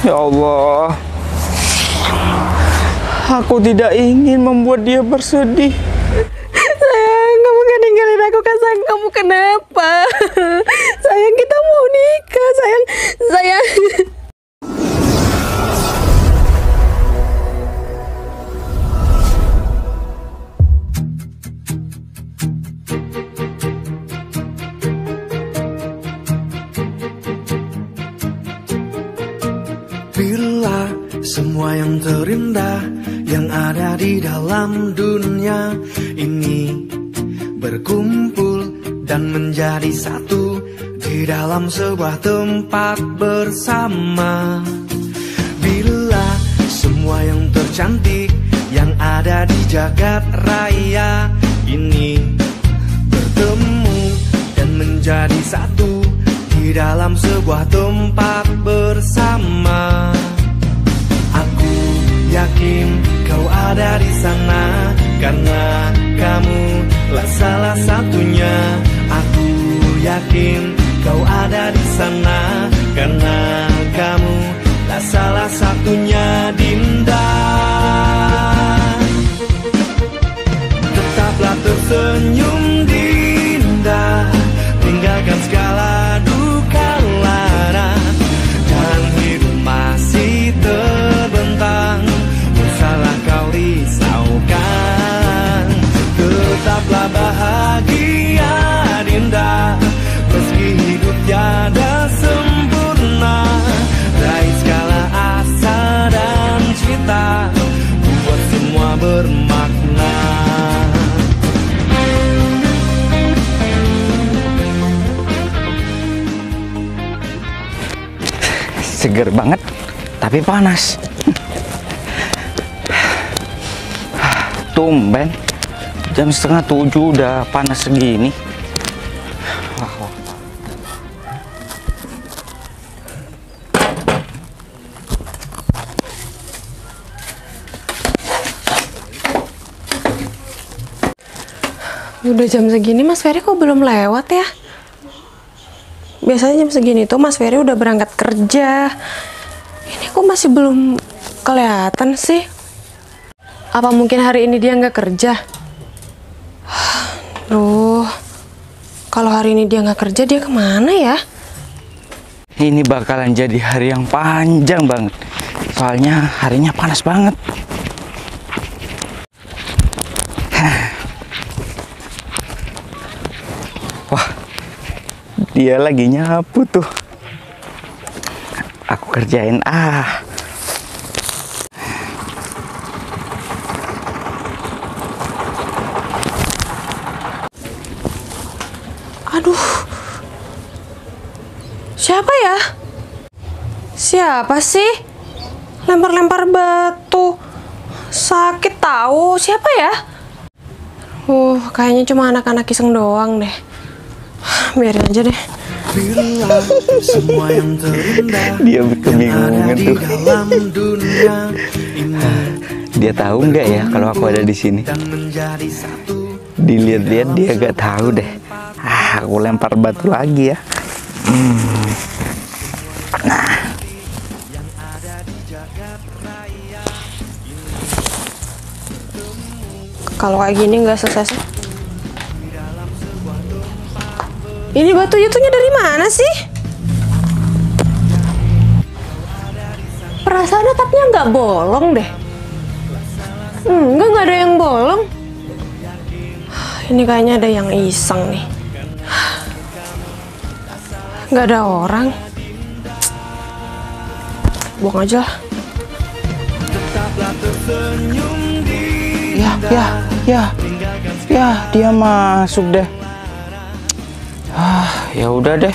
Ya Allah, aku tidak ingin membuat dia bersedih. Sayang, kamu gak ninggalin aku kan? Sayang, kamu kenapa? Sayang, kita mau nikah. Sayang, sayang. Bila semua yang terindah yang ada di dalam dunia ini berkumpul dan menjadi satu di dalam sebuah tempat bersama. Bila semua yang tercantik yang ada di jagat raya ini bertemu dan menjadi satu di dalam sebuah tempat bersama. Aku yakin kau ada di sana karena kamu lah salah satunya. Aku yakin kau ada di sana karena kamu lah salah satunya, Dinda. Tetaplah tersenyum, Dinda, tinggalkan segala duka lara, dan hidup masih terbentang, usahlah kau risaukan. Tetaplah bahagia, Dinda, meski hidup tiada sempurna. Raih segala asa dan cita, buat semua bermakna. Seger banget, tapi panas. Tumben, jam 6:30 udah panas segini. Udah jam segini Mas Ferry kok belum lewat ya? Biasanya jam segini tuh Mas Ferry udah berangkat kerja. Ini kok masih belum kelihatan sih? Apa mungkin hari ini dia nggak kerja? Duh, kalau hari ini dia nggak kerja, dia kemana ya? Ini bakalan jadi hari yang panjang banget. Soalnya harinya panas banget. Wah, dia lagi nyapu tuh. Aku kerjain ah. Aduh, siapa ya? Siapa sih? Lempar-lempar batu. Sakit tahu. Siapa ya? Kayaknya cuma anak-anak iseng doang deh. Biarin aja deh. Bila semua yang terindah Dia kebingungan tuh. dalam dunia ini Dia tahu nggak ya kalau aku ada di sini? dan menjadi satu. Dilihat-lihat dia gak tahu deh. Aku lempar batu lagi ya. Nah, Kalau kayak gini nggak selesai. Ini batu jatuhnya dari mana sih? Perasaan atapnya nggak bolong deh. Nggak ada yang bolong. Ini kayaknya ada yang iseng nih. Nggak ada orang. Buang aja lah. Ya, dia masuk deh. Ya udah deh,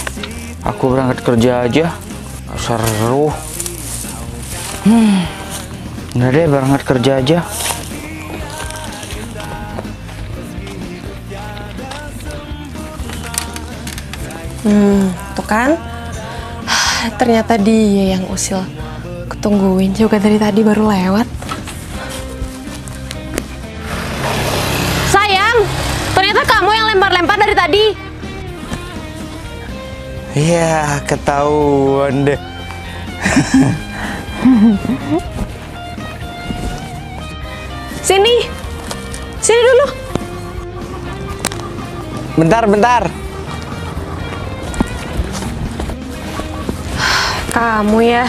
aku berangkat kerja aja. Seru. Udah deh, berangkat kerja aja. Tuh kan, ternyata dia yang usil. Ketungguin juga dari tadi baru lewat. Sayang, ternyata kamu yang lempar-lempar dari tadi. Ya, ketahuan deh. Sini. Sini dulu. Bentar, bentar. Kamu ya.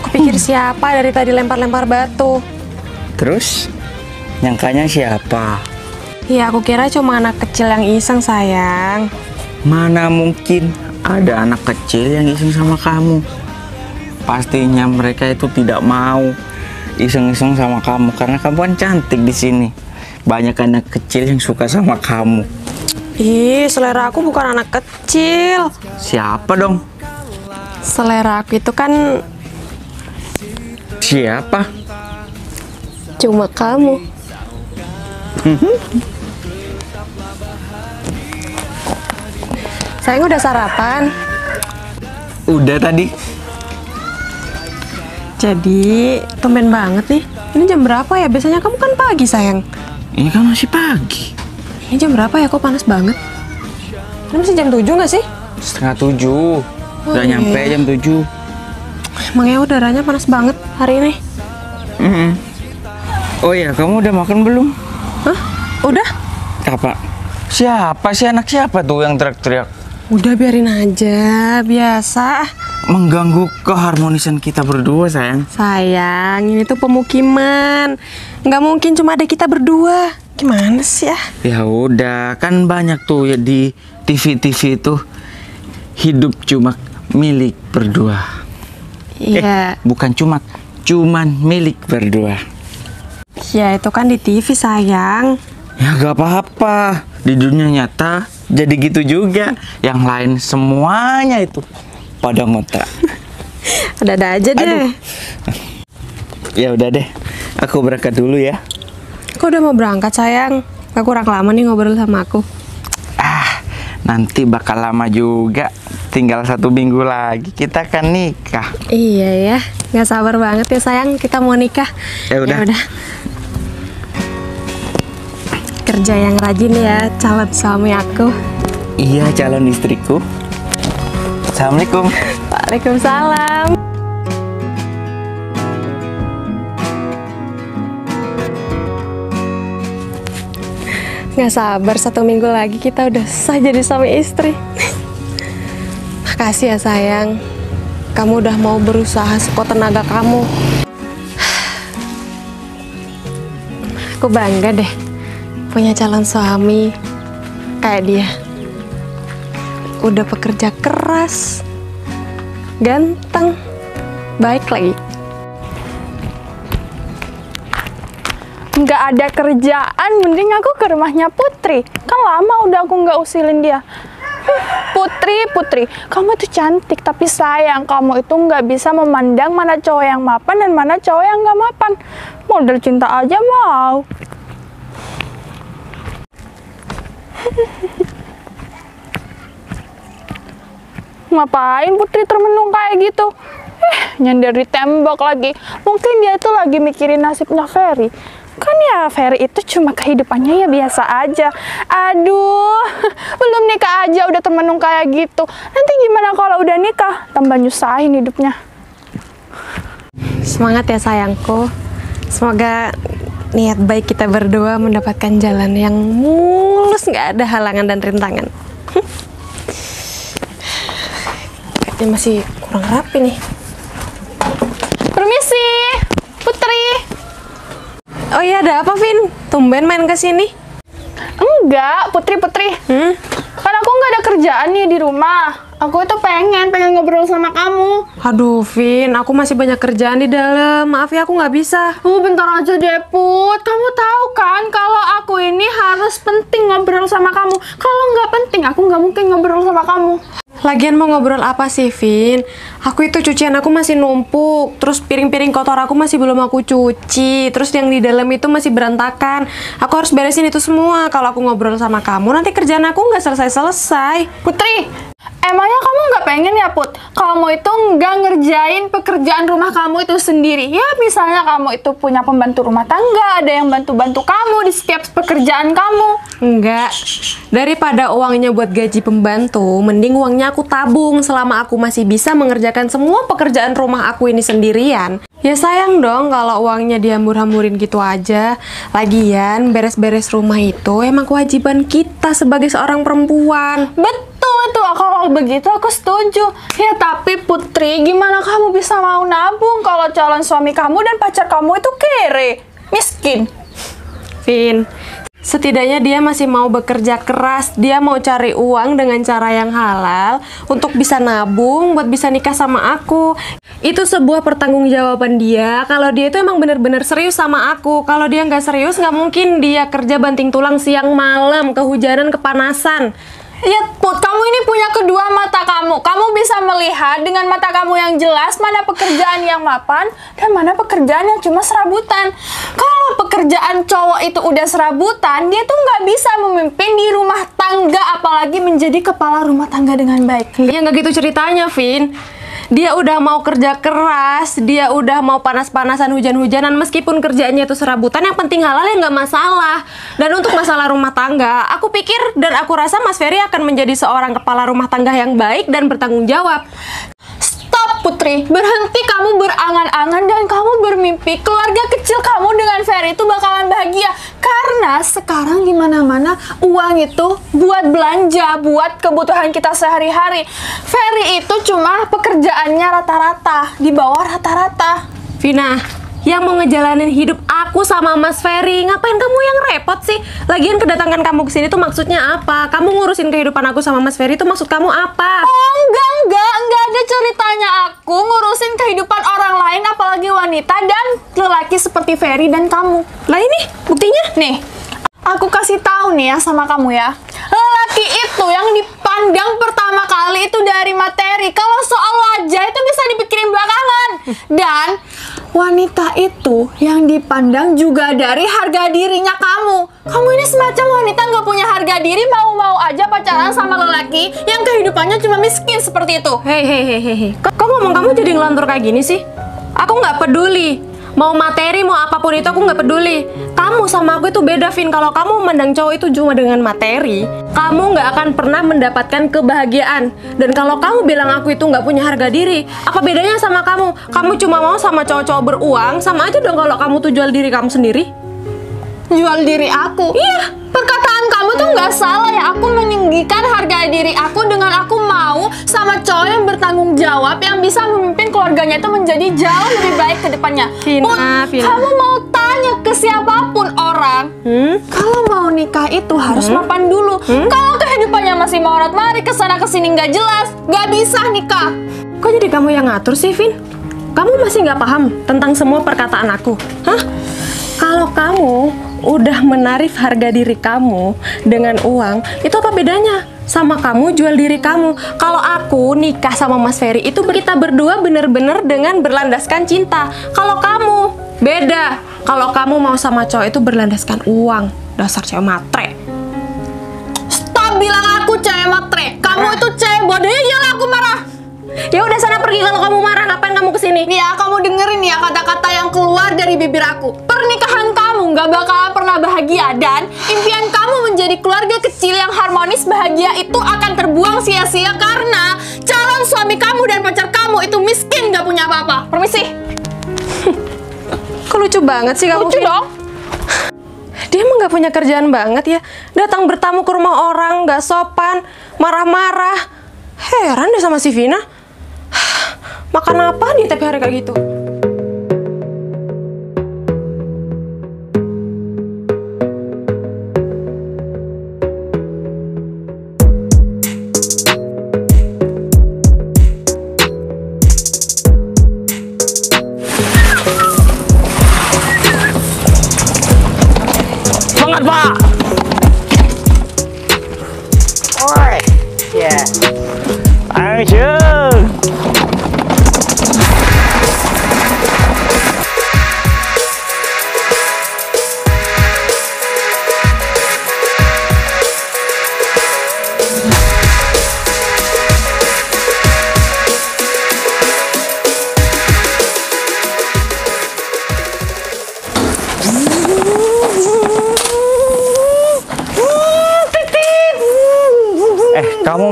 Aku pikir siapa dari tadi lempar-lempar batu. Terus, nyangkanya siapa? Ya, aku kira cuma anak kecil yang iseng, sayang. Mana mungkin ada anak kecil yang iseng sama kamu. Pastinya mereka itu tidak mau iseng-iseng sama kamu karena kamu kan cantik di sini. Banyak anak kecil yang suka sama kamu. Ih, selera aku bukan anak kecil. Siapa dong? Selera aku itu kan Siapa? cuma kamu. Sayang udah sarapan? Udah tadi. Jadi, tumben banget nih. Ini jam berapa ya? Biasanya kamu kan pagi, sayang. Ini kan masih pagi. Ini jam berapa ya? Kok panas banget? Ini masih jam 7 nggak sih? 6:30. Udah iya. nyampe jam 7. Emangnya udaranya panas banget hari ini? Oh ya, kamu udah makan belum? Hah? Udah? Apa? Siapa sih, anak siapa tuh yang teriak-teriak? Udah biarin aja, biasa. Mengganggu keharmonisan kita berdua, sayang. Sayang, ini tuh pemukiman. Nggak mungkin cuma ada kita berdua. Gimana sih ya? Ya udah, kan banyak tuh ya di TV-TV itu hidup cuma milik berdua. Iya, Bukan cuman milik berdua. ya itu kan di TV, sayang. Ya gak apa-apa. Di dunia nyata jadi gitu juga. Yang lain semuanya itu pada ngontrak. Ada-ada aja deh. Aduh. Ya udah deh. Aku berangkat dulu ya. Kok udah mau berangkat, sayang? Gak kurang lama nih ngobrol sama aku. Nanti bakal lama juga. Tinggal 1 minggu lagi kita akan nikah. Iya ya, nggak sabar banget ya, sayang. Kita mau nikah. Ya udah. Kerja yang rajin ya, calon suami aku. Iya, calon istriku. Assalamualaikum. Waalaikumsalam. Nggak sabar 1 minggu lagi kita udah sah jadi suami istri. Makasih ya, sayang. Kamu udah mau berusaha sekuat tenaga kamu. Aku bangga deh punya calon suami kayak dia. Udah pekerja keras, ganteng, baik lagi. Nggak ada kerjaan, mending aku ke rumahnya Putri. Kan lama udah aku nggak usilin dia. Putri, kamu tuh cantik, tapi sayang kamu itu nggak bisa memandang mana cowok yang mapan dan mana cowok yang nggak mapan. Model cinta aja mau. Ngapain Putri termenung kayak gitu? Nyender di tembok lagi. Mungkin dia tuh lagi mikirin nasibnya Ferry. Kan ya Ferry itu cuma kehidupannya ya biasa aja. Aduh, belum nikah aja udah termenung kayak gitu. Nanti gimana kalau udah nikah? Tambah nyusahin hidupnya. Semangat ya, sayangku. Semoga niat baik kita berdua mendapatkan jalan yang mulus, nggak ada halangan dan rintangan. Kayaknya masih kurang rapi nih. Permisi, Putri. Oh iya, ada apa, Vin? Tumben main ke sini. Enggak, Putri. Kan aku nggak ada kerjaan nih di rumah. Aku itu pengen ngobrol sama kamu. Aduh, Vin, aku masih banyak kerjaan di dalam. Maaf ya, aku nggak bisa. Bentar aja deh, Put. Kamu tahu kan kalau aku ini harus penting ngobrol sama kamu. Kalau nggak penting, aku nggak mungkin ngobrol sama kamu. Lagian mau ngobrol apa sih, Vin? Aku itu cucian aku masih numpuk. Terus piring-piring kotor aku masih belum aku cuci. Terus yang di dalam itu masih berantakan. Aku harus beresin itu semua. Kalau aku ngobrol sama kamu, nanti kerjaan aku nggak selesai-selesai. Putri, Emangnya kamu nggak pengen ya, Put? Kamu itu nggak ngerjain pekerjaan rumah kamu itu sendiri. Ya, misalnya kamu itu punya pembantu rumah tangga, ada yang bantu-bantu kamu di setiap pekerjaan kamu. Enggak. Daripada uangnya buat gaji pembantu, mending uangnya aku tabung selama aku masih bisa mengerjakan semua pekerjaan rumah aku ini sendirian. Ya sayang dong kalau uangnya dihambur-hamburin gitu aja. Lagian, beres-beres rumah itu emang kewajiban kita sebagai seorang perempuan. Betul itu, kalau begitu aku setuju. Ya tapi Putri, gimana kamu bisa mau nabung kalau calon suami kamu dan pacar kamu itu kere, miskin? Vin, setidaknya dia masih mau bekerja keras. Dia mau cari uang dengan cara yang halal untuk bisa nabung buat bisa nikah sama aku. Itu sebuah pertanggungjawaban dia kalau dia itu emang bener-bener serius sama aku. Kalau dia nggak serius, nggak mungkin dia kerja banting tulang siang malam, kehujanan, kepanasan. Ya Put, kamu ini punya kedua mata kamu. Kamu bisa melihat dengan mata kamu yang jelas mana pekerjaan yang mapan dan mana pekerjaan yang cuma serabutan. Kalau pekerjaan cowok itu udah serabutan, dia tuh nggak bisa memimpin di rumah tangga, apalagi menjadi kepala rumah tangga dengan baik. Ya nggak gitu ceritanya, Vin. Dia udah mau kerja keras, dia udah mau panas-panasan, hujan-hujanan, meskipun kerjaannya itu serabutan, yang penting halal ya nggak masalah. Dan untuk masalah rumah tangga, aku pikir dan aku rasa Mas Ferry akan menjadi seorang kepala rumah tangga yang baik dan bertanggung jawab. Stop Putri, berhenti kamu berangan-angan dan kamu bermimpi keluarga kecil kamu dengan Ferry itu bakalan bahagia. Karena sekarang di mana-mana uang itu buat belanja, buat kebutuhan kita sehari-hari. Ferry itu cuma pekerjaannya rata-rata, di bawah rata-rata. Vina, yang mau ngejalanin hidup aku sama Mas Ferry, ngapain kamu yang repot sih? Lagian kedatangan kamu kesini tuh maksudnya apa? Kamu ngurusin kehidupan aku sama Mas Ferry itu maksud kamu apa? Oh enggak ada ceritanya aku ngurusin kehidupan orang lain, apalagi wanita dan lelaki seperti Ferry dan kamu. Lah ini buktinya? Nih, aku kasih tahu nih ya sama kamu ya. Lelaki itu yang dipandang pertama kali itu dari materi. Kalau soal wajah itu bisa dipikirin belakangan. Dan wanita itu yang dipandang juga dari harga dirinya kamu. Kamu ini semacam wanita nggak punya harga diri, mau-mau aja pacaran sama lelaki yang kehidupannya cuma miskin seperti itu. Hei. Kok ngomong kamu jadi ngelantur kayak gini sih? Aku nggak peduli. Mau materi, mau apapun itu aku nggak peduli. Kamu sama aku itu beda, Vin. Kalau kamu memandang cowok itu cuma dengan materi, kamu nggak akan pernah mendapatkan kebahagiaan. Dan kalau kamu bilang aku itu nggak punya harga diri, apa bedanya sama kamu? Kamu cuma mau sama cowok-cowok beruang, sama aja dong kalau kamu tuh jual diri kamu sendiri. Jual diri aku? Iya, perkataan kamu tuh nggak salah ya. Aku meninggikan harga diri aku dengan aku mau sama cowok yang bertanggung jawab, yang bisa memimpin keluarganya itu menjadi jauh lebih baik ke depannya. Vina. Kamu mau tanya ke siapapun orang, kalau mau nikah itu harus mapan dulu. Kalau kehidupannya masih morat-marit kesana kesini nggak jelas, nggak bisa nikah. Kok jadi kamu yang ngatur sih, Vin? Kamu masih nggak paham tentang semua perkataan aku? Hah? Kalau kamu udah menarif harga diri kamu dengan uang, itu apa bedanya sama kamu jual diri kamu? Kalau aku nikah sama Mas Ferry itu kita berdua bener-bener dengan berlandaskan cinta. Kalau kamu beda. Kalau kamu mau sama cowok itu berlandaskan uang. Dasar cewek matre. Stop bilang aku cewek matre. Kamu itu cewek bodoh, ya aku marah. Ya udah sana pergi kalau kamu marah. Ngapain kamu kesini? Nih ya, kamu dengerin ya kata-kata yang keluar dari bibir aku. Pernikahan kamu nggak bakalan pernah bahagia, dan impian kamu menjadi keluarga kecil yang harmonis bahagia itu akan terbuang sia-sia karena calon suami kamu dan pacar kamu itu miskin, nggak punya apa-apa. Permisi. Kok lucu banget sih kamu? Lucu Vin? dong. Dia emang nggak punya kerjaan banget ya. Datang bertamu ke rumah orang, nggak sopan, marah-marah. Heran deh sama si Vina. Makan apa nih tiap hari kayak gitu? Semangat, Pak! Oi! Ya. Ayo!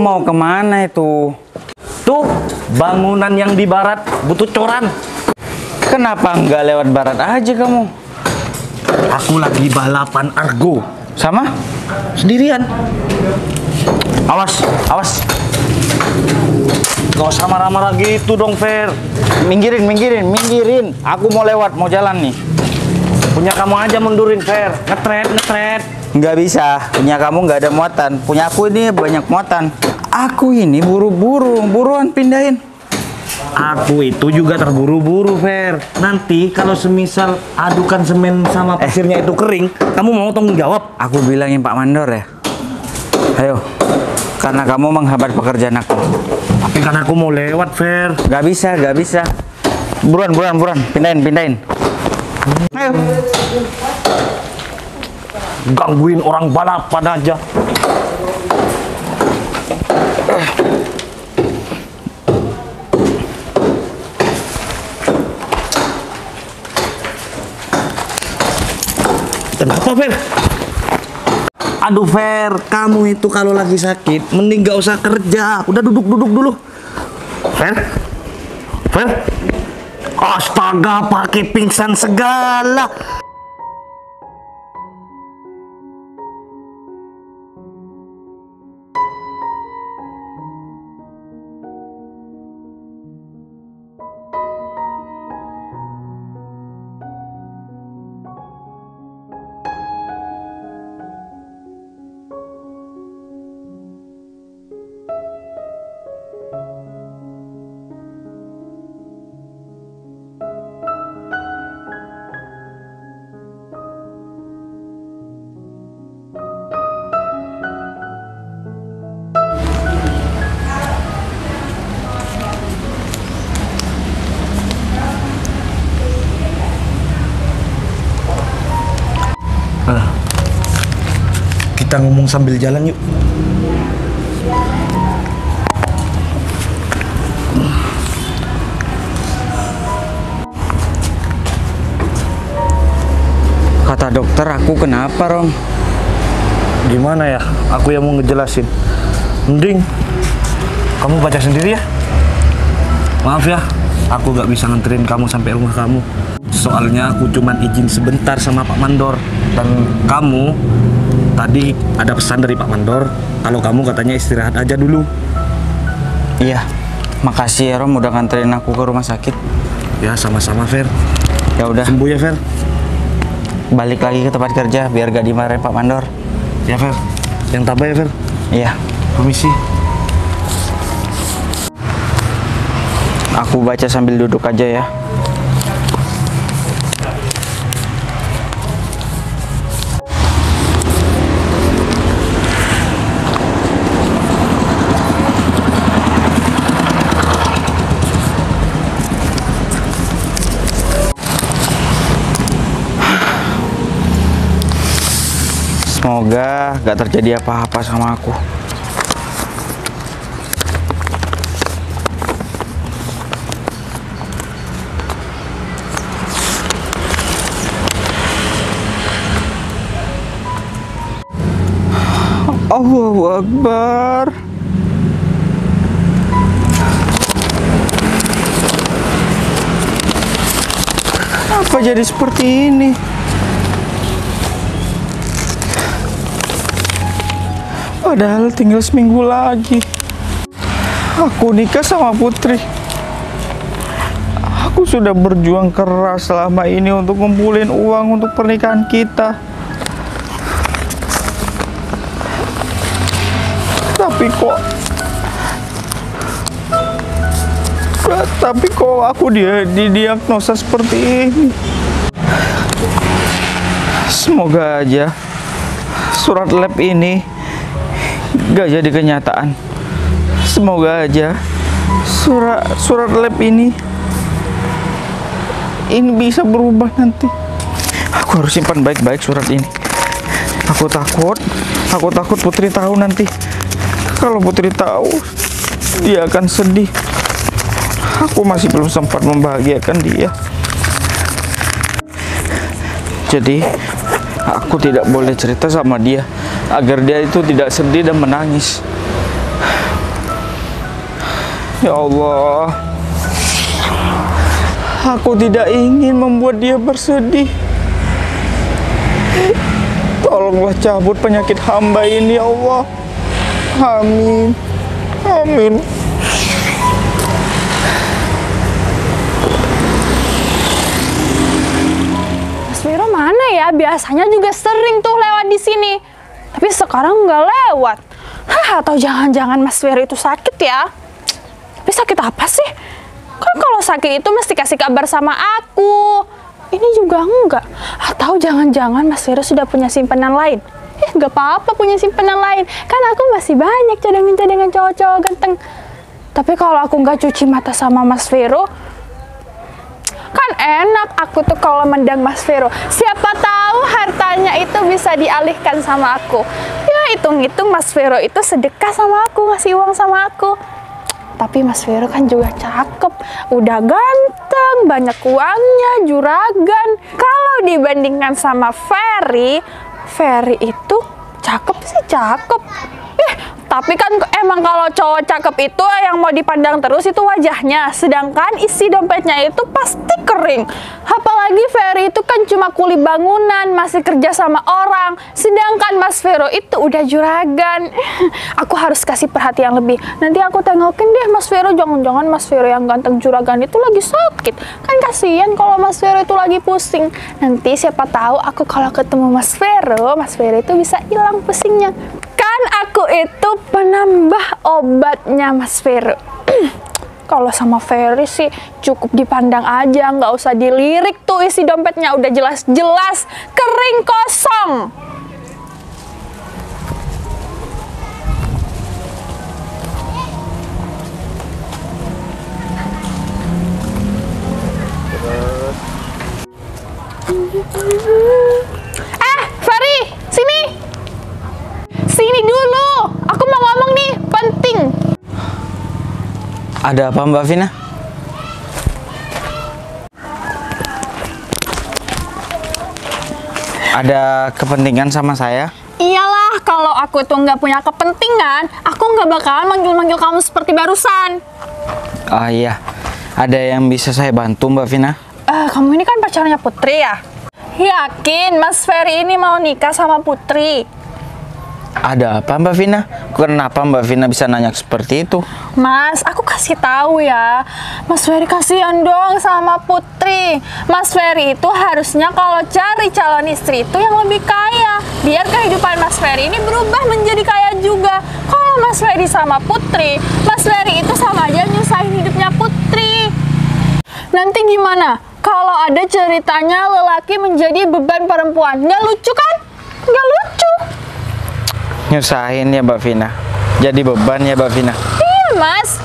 mau kemana itu? Tuh, bangunan yang di barat butuh coran. Kenapa nggak lewat barat aja kamu? Aku lagi balapan argo. Sama? Sendirian. Awas, awas. Gak usah marah-marah gitu dong, Fer. Minggirin, minggirin, minggirin. Aku mau lewat, mau jalan nih. Punya kamu aja mundurin, Fer. Ngetret, ngetret. Nggak bisa, punya kamu nggak ada muatan. Punya aku ini banyak muatan. Aku ini buru-buru, buruan pindahin. Aku itu juga terburu-buru, Fer. Nanti kalau semisal adukan semen sama pasirnya itu kering, kamu mau tanggung jawab? Aku bilangin Pak Mandor ya. Ayo, karena kamu menghambat pekerjaan aku. Tapi kan aku mau lewat, Fer. Nggak bisa, nggak bisa. Buruan, buruan, buruan. Pindahin, pindahin. Ayo. Gangguin orang balapan aja. Kenapa, Fer? Aduh, Fer, kamu itu kalau lagi sakit, mending gak usah kerja. Udah duduk-duduk dulu. Fer? Fer? Astaga, pakai pingsan segala. Kita ngomong sambil jalan yuk. Kata dokter aku kenapa, Rom? Gimana ya? Aku yang mau ngejelasin. Mending kamu baca sendiri ya. Maaf ya, aku gak bisa nganterin kamu sampai rumah kamu. Soalnya aku cuman izin sebentar sama Pak Mandor. Dan kamu tadi ada pesan dari Pak Mandor kalau kamu katanya istirahat aja dulu. Iya, makasih ya Rom udah nganterin aku ke rumah sakit. Ya sama-sama, Fer. Ya udah, Sembuh ya, Fer. balik lagi ke tempat kerja biar gak dimarahin Pak Mandor. Ya, Fer. Yang tabah ya, Fer. Iya, Permisi. aku baca sambil duduk aja ya. Semoga gak terjadi apa-apa sama aku. Allahu Akbar. Apa jadi seperti ini? Padahal tinggal seminggu lagi aku nikah sama Putri. Aku sudah berjuang keras selama ini untuk ngumpulin uang untuk pernikahan kita. Tapi kok aku didiagnosa seperti ini. Semoga aja surat lab ini gak jadi kenyataan. Semoga aja surat lab ini bisa berubah nanti. Aku harus simpan baik-baik surat ini. Aku takut Putri tahu nanti. Kalau Putri tahu, dia akan sedih. Aku masih belum sempat membahagiakan dia. Jadi, aku tidak boleh cerita sama dia agar dia itu tidak sedih dan menangis. Ya Allah, aku tidak ingin membuat dia bersedih. Tolonglah cabut penyakit hamba ini ya Allah. Amin. Amin. Mas Vero mana ya? Biasanya juga sering tuh lewat di sini. Tapi sekarang nggak lewat. Hah, atau jangan-jangan Mas Vero itu sakit ya? Tapi sakit apa sih? Kan kalau sakit itu mesti kasih kabar sama aku. Ini juga enggak. Atau jangan-jangan Mas Vero sudah punya simpanan lain. Nggak apa-apa punya simpanan lain. Kan aku masih banyak cadangan-cadangan cowok-cowok ganteng. Tapi kalau aku nggak cuci mata sama Mas Vero, kan enak aku tuh kalau mendang Mas Vero. Siapa tahu hartanya itu bisa dialihkan sama aku. Ya hitung-hitung Mas Vero itu sedekah sama aku, ngasih uang sama aku. Tapi Mas Vero kan juga cakep, udah ganteng, banyak uangnya, juragan. Kalau dibandingkan sama Ferry itu cakep sih cakep. Tapi kan emang kalau cowok cakep itu yang mau dipandang terus itu wajahnya, sedangkan isi dompetnya itu pasti kering. Apalagi Ferry itu kan cuma kuli bangunan, masih kerja sama orang, sedangkan Mas Vero itu udah juragan. Aku harus kasih perhatian lebih. Nanti aku tengokin deh Mas Vero, jangan-jangan Mas Vero yang ganteng juragan itu lagi sakit. Kan kasihan kalau Mas Vero itu lagi pusing. Nanti siapa tahu aku kalau ketemu Mas Vero itu bisa hilang pusingnya. Kan aku itu penambah obatnya Mas Vero. Kalau sama Ferry sih cukup dipandang aja, nggak usah dilirik tuh isi dompetnya, udah jelas-jelas kering kosong. Ferry, sini. Sini dulu, aku mau ngomong nih, penting. Ada apa Mbak Vina? Ada kepentingan sama saya? Iyalah, kalau aku tuh nggak punya kepentingan, aku nggak bakalan manggil-manggil kamu seperti barusan. Oh iya, ada yang bisa saya bantu Mbak Vina? Kamu ini kan pacarnya Putri ya? Yakin Mas Ferry ini mau nikah sama Putri? Ada apa Mbak Vina? Kenapa Mbak Vina bisa nanya seperti itu? Mas, aku kasih tahu ya. Mas Ferry kasihan dong sama Putri. Mas Ferry itu harusnya kalau cari calon istri itu yang lebih kaya, biar kehidupan Mas Ferry ini berubah menjadi kaya juga. Kalau Mas Ferry sama Putri, Mas Ferry itu sama aja nyusahin hidupnya Putri. Nanti gimana kalau ada ceritanya lelaki menjadi beban perempuan? Nggak lucu kan? Nggak lucu. Nyusahin ya Mbak Vina, jadi beban ya Mbak Vina. Iya Mas.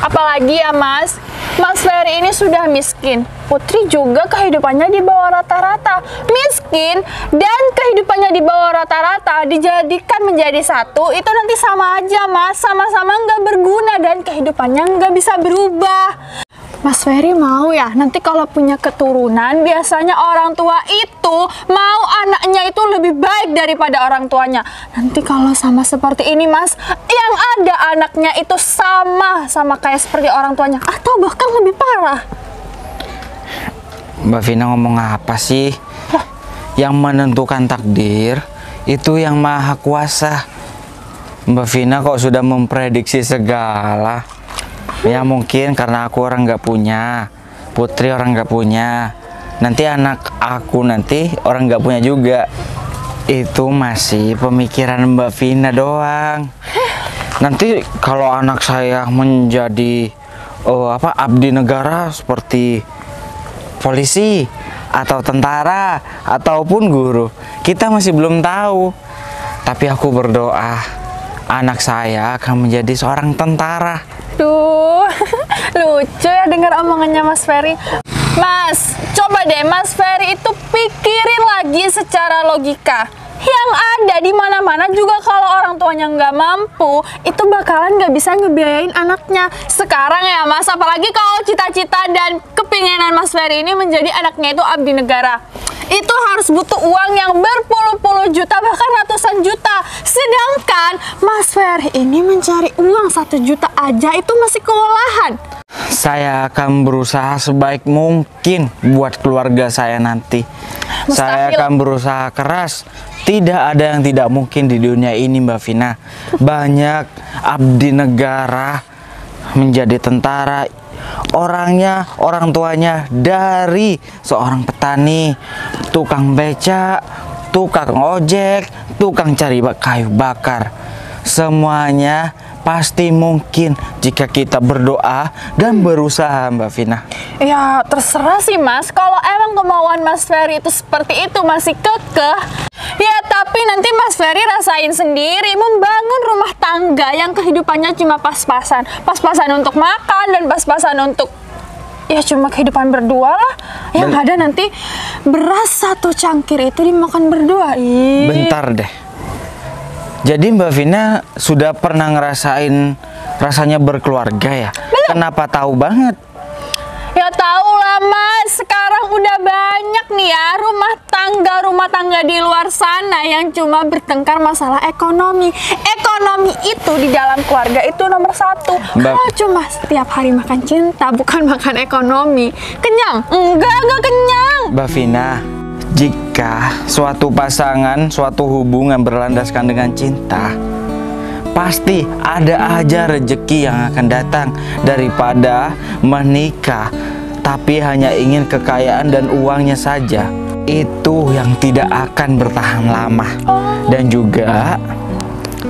Apalagi ya Mas, Mas Ferry ini sudah miskin. Putri juga kehidupannya di bawah rata-rata. Miskin dan kehidupannya di bawah rata-rata dijadikan menjadi satu, itu nanti sama aja Mas. Sama-sama nggak berguna dan kehidupannya nggak bisa berubah. Mas Ferry mau ya, nanti kalau punya keturunan, biasanya orang tua itu mau anaknya itu lebih baik daripada orang tuanya. Nanti kalau sama seperti ini Mas, yang ada anaknya itu sama kayak seperti orang tuanya, atau bahkan lebih parah. Mbak Vina ngomong apa sih? Yang menentukan takdir itu yang maha kuasa. Mbak Vina kok sudah memprediksi segala. Ya mungkin karena aku orang nggak punya, Putri orang nggak punya, nanti anak aku nanti orang nggak punya juga. Itu masih pemikiran Mbak Vina doang. Nanti kalau anak saya menjadi abdi negara seperti polisi atau tentara ataupun guru, kita masih belum tahu. Tapi aku berdoa anak saya akan menjadi seorang tentara. Duh, lucu ya dengar omongannya Mas Ferry. Mas, coba deh Mas Ferry itu pikirin lagi secara logika. Yang ada di mana-mana juga kalau orang tuanya nggak mampu, itu bakalan nggak bisa ngebiayain anaknya. Sekarang ya Mas, apalagi kalau cita-cita dan kepinginan Mas Ferry ini menjadi anaknya itu abdi negara. itu harus butuh uang yang berpuluh-puluh juta, bahkan ratusan juta. Sedangkan Mas Ferry ini mencari uang 1 juta aja itu masih kewalahan. Saya akan berusaha sebaik mungkin buat keluarga saya nanti. Saya akan berusaha keras. Tidak ada yang tidak mungkin di dunia ini, Mbak Vina. Banyak abdi negara menjadi tentara. Orangnya, orang tuanya dari seorang petani, tukang becak, tukang ojek, tukang cari kayu bakar. Semuanya pasti mungkin jika kita berdoa dan berusaha, Mbak Vina. Ya terserah sih Mas, kalau emang kemauan Mas Ferry itu seperti itu masih kekeh, ya tapi nanti Mas Ferry rasain sendiri membangun rumah tangga yang kehidupannya cuma pas-pasan. Pas-pasan untuk makan dan pas-pasan untuk ya cuma kehidupan berdua lah. Yang ada nanti beras 1 cangkir itu dimakan berdua. Ih. Bentar deh. Jadi Mbak Vina sudah pernah ngerasain rasanya berkeluarga ya? Belum. Kenapa tahu banget? Ya tahu lah Mas, sekarang udah banyak nih ya rumah tangga di luar sana yang cuma bertengkar masalah ekonomi. Ekonomi itu di dalam keluarga itu nomor 1. Kalau cuma setiap hari makan cinta, bukan makan ekonomi, kenyang? Enggak kenyang. Mbak Vina, jika suatu pasangan, suatu hubungan berlandaskan dengan cinta, pasti ada aja rezeki yang akan datang. Daripada menikah tapi hanya ingin kekayaan dan uangnya saja, itu yang tidak akan bertahan lama. Dan juga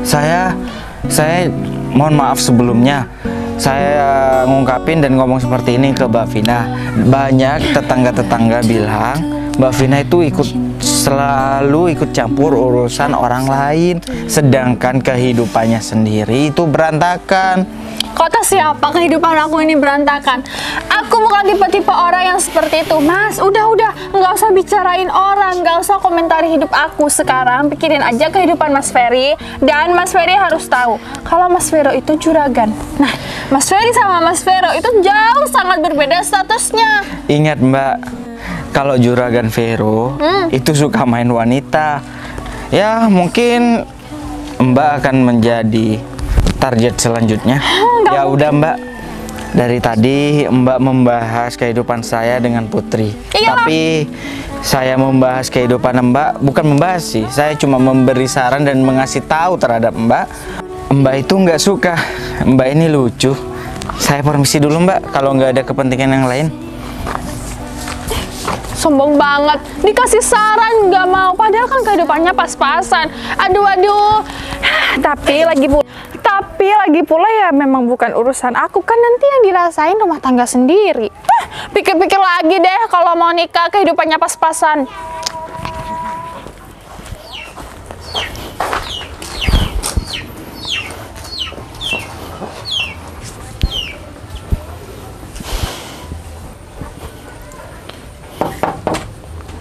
saya mohon maaf sebelumnya, saya ngungkapin dan ngomong seperti ini ke Mbak Vina. Banyak tetangga-tetangga bilang Mbak Vina itu selalu ikut campur urusan orang lain, sedangkan kehidupannya sendiri itu berantakan. Kata siapa kehidupan aku ini berantakan? Aku bukan tipe-tipe orang yang seperti itu, Mas. Udah, nggak usah bicarain orang, nggak usah komentari hidup aku. Sekarang pikirin aja kehidupan Mas Ferry. Dan Mas Ferry harus tahu kalau Mas Vero itu juragan. Nah, Mas Ferry sama Mas Vero itu jauh sangat berbeda statusnya. Ingat Mbak, kalau juragan Vero itu suka main wanita, ya mungkin Mbak akan menjadi target selanjutnya. Ya udah Mbak, dari tadi Mbak membahas kehidupan saya dengan Putri. Iyalah. Tapi saya membahas kehidupan Mbak, bukan membahas sih, saya cuma memberi saran dan mengasih tahu terhadap Mbak. Mbak itu nggak suka, Mbak ini lucu. Saya permisi dulu Mbak, kalau nggak ada kepentingan yang lain. Sombong banget, dikasih saran nggak mau, padahal kan kehidupannya pas-pasan. Aduh. Tapi lagi pula ya memang bukan urusan aku, kan nanti yang dirasain rumah tangga sendiri. Pikir-pikir lagi deh kalau mau nikah kehidupannya pas-pasan.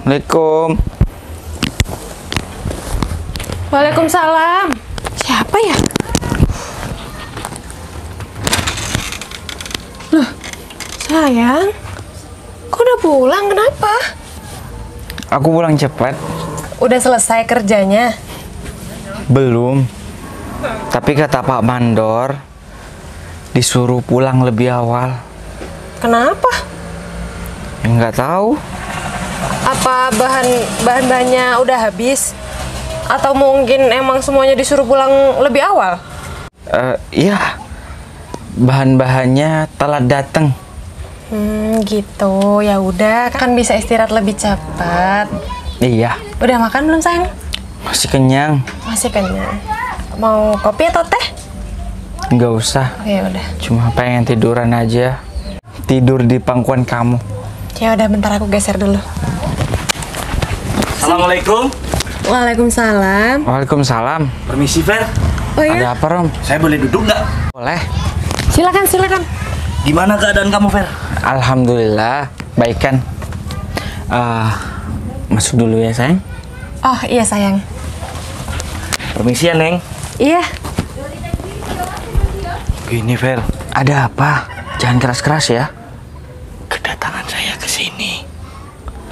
Assalamualaikum. Waalaikumsalam. Siapa ya? Loh, sayang, kok udah pulang? Kenapa? Aku pulang cepat. Udah selesai kerjanya? Belum. Tapi kata Pak Mandor disuruh pulang lebih awal. Kenapa? Ya nggak tahu. Apa bahan-bahannya udah habis? Atau mungkin emang semuanya disuruh pulang lebih awal? Iya. Bahan-bahannya telat datang. Gitu. Ya udah, kan bisa istirahat lebih cepat. Iya. Udah makan belum sayang? Masih kenyang. Masih kenyang. Mau kopi atau teh? Nggak usah. Oh, ya udah. Cuma pengen tiduran aja. Tidur di pangkuan kamu. Ya udah, bentar aku geser dulu. Assalamualaikum. Waalaikumsalam. Waalaikumsalam. Permisi Fer, Oh ya? Ada apa Rom? saya boleh duduk nggak? Boleh. Silakan. Gimana keadaan kamu Fer? Alhamdulillah. Baik kan? Masuk dulu ya sayang. Oh iya sayang. Permisi ya Neng. Iya. Gini Fer, Ada apa? Jangan keras-keras ya. kedatangan saya ke sini.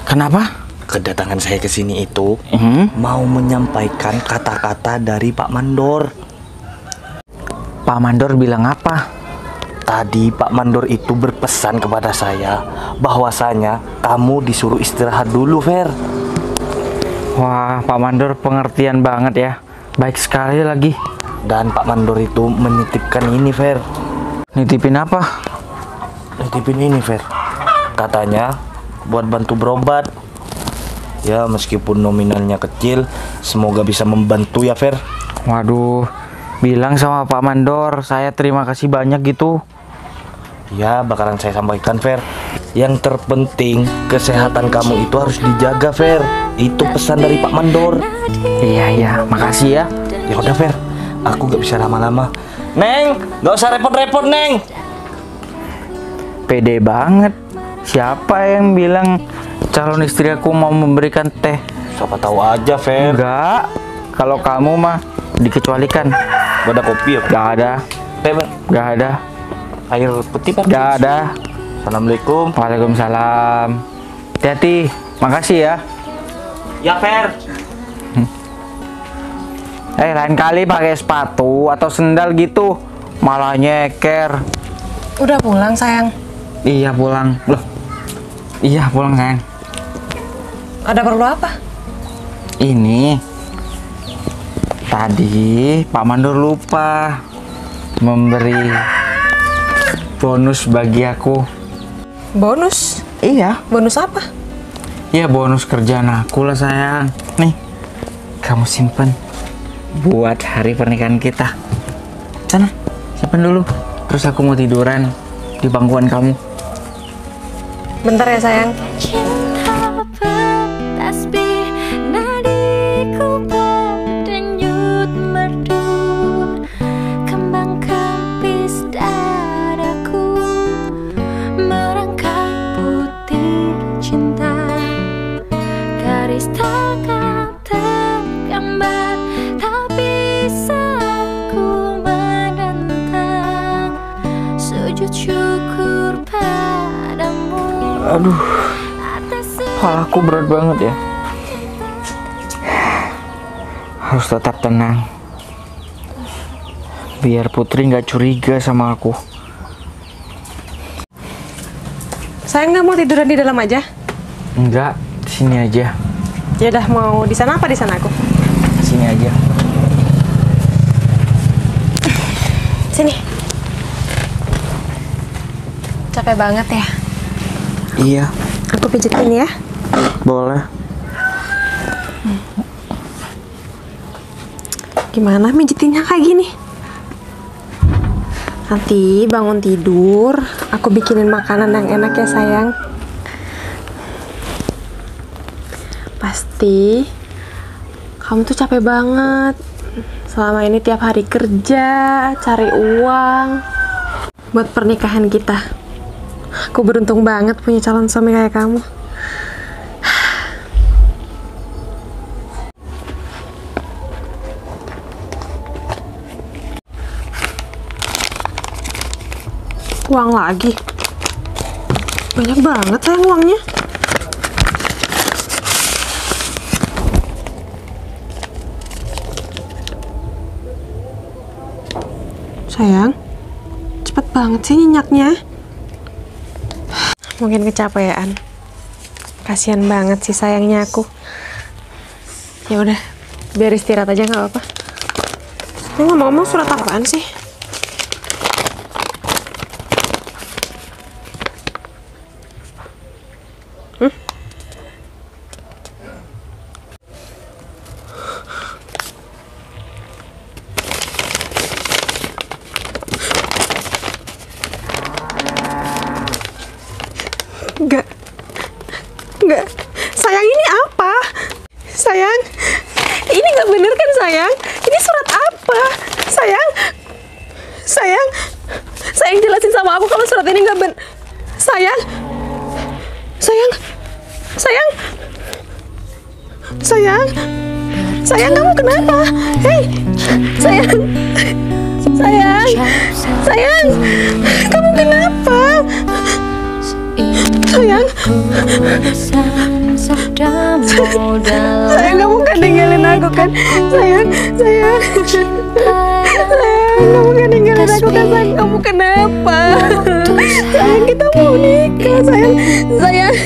Kenapa? Kedatangan saya ke sini itu mau menyampaikan kata-kata dari Pak Mandor. Pak Mandor bilang apa? Tadi Pak Mandor itu berpesan kepada saya bahwasanya kamu disuruh istirahat dulu, Fer. Wah, Pak Mandor pengertian banget ya. Baik sekali lagi. Dan Pak Mandor itu menitipkan ini, Fer. Nitipin apa? Nitipin ini, Fer. Katanya buat bantu berobat. Ya, meskipun nominalnya kecil, semoga bisa membantu ya, Fer. Waduh, bilang sama Pak Mandor, saya terima kasih banyak gitu. Ya, bakalan saya sampaikan, Fer. Yang terpenting, kesehatan kamu itu harus dijaga, Fer. Itu pesan dari Pak Mandor. Iya, makasih ya. Ya udah, Fer. Aku gak bisa lama-lama. Neng, gak usah repot-repot, Neng. Pede banget. Siapa yang bilang calon istri aku mau memberikan teh? Siapa tahu aja, Fer. Enggak. Kalau kamu mah dikecualikan. Gak ada kopi ya? Gak ada. Teh, Bang. Gak ada. Air putih, Pak. Gak ada. Assalamualaikum. Waalaikumsalam. Hati-hati. Makasih ya. Ya, Fer. Lain kali pakai sepatu atau sendal gitu. Malah nyeker. Udah pulang sayang. Iya pulang. Loh. Iya pulang sayang. Ada perlu apa? Ini. Tadi Pak Mandor lupa memberi bonus bagi aku. Bonus? Iya. Bonus apa? Iya bonus kerjaan aku lah sayang. Nih. Kamu simpen buat hari pernikahan kita. Sana, simpen dulu. Terus aku mau tiduran di bangkuan kamu. Bentar ya sayang. Cinta bertasbih, nadiku berdenyut merdu, kembang kapis dadaku, merangkai butir cinta, garis tangan tergambar, tak bisa ku menentang, sujud syukur padamu. Aduh, kepalaku berat banget ya. Harus tetap tenang. Biar Putri nggak curiga sama aku. Sayang nggak mau tiduran di dalam aja? Enggak, di sini aja. Ya udah, mau di sana apa di sana aku? Di sini aja. Sini. Capek banget ya? Iya, Aku pijitin ya. boleh. Gimana mijitinnya kayak gini? Nanti bangun tidur, aku bikinin makanan yang enak ya sayang. Pasti kamu tuh capek banget. Selama ini tiap hari kerja, cari uang buat pernikahan kita. Aku beruntung banget punya calon suami kayak kamu. Uang lagi. Banyak banget sayang uangnya. Sayang, cepet banget sih nyenyaknya. Mungkin kecapean. Kasian banget sih sayangnya aku. Ya udah, biar istirahat aja nggak apa-apa. Ini ngomong-ngomong surat apaan sih? Enggak. Sayang, ini apa? Sayang, ini nggak bener kan sayang? Ini surat apa? Sayang jelasin sama aku kalau surat ini nggak bener. Sayang, kamu kenapa? Hei, sayang, kamu kenapa? Sayang. sabdamu dalam Sayang, kamu kan ninggalin aku kan? Sayang, sayang. Sayang, kamu kan ninggalin aku kan? Sayang, kamu kenapa? Sayang, kita mau nikah, sayang. Sayang,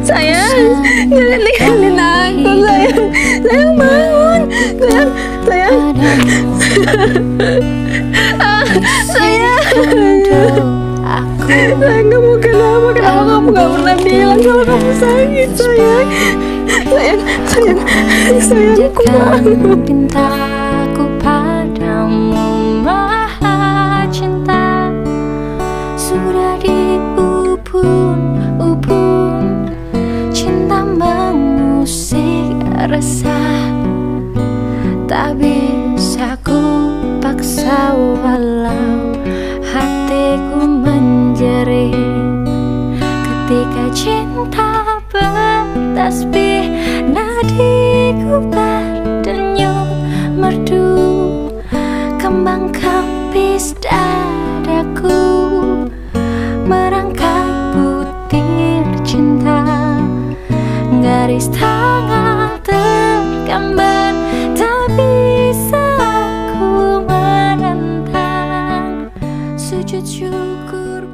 sayang, jangan ninggalin aku, sayang. Sayang, bangun. Sayang, sayang. Sayang. Sayang, kamu kenapa? Kenapa kamu gak pernah bilang kalau kamu sakit, sayang? Sayang, sayang, sayangku bangun. Pintaku padamu maha cinta, sudah diubun-ubun, cinta mengusik resah, tak bisa ku paksa walau hatiku menjerit ketika cinta bertasbih, nadiku berdenyut merdu, kembang kempis dadaku merangkai butir cinta, garis tangan tergambar, tak bisa ku menentang, sujud syukur.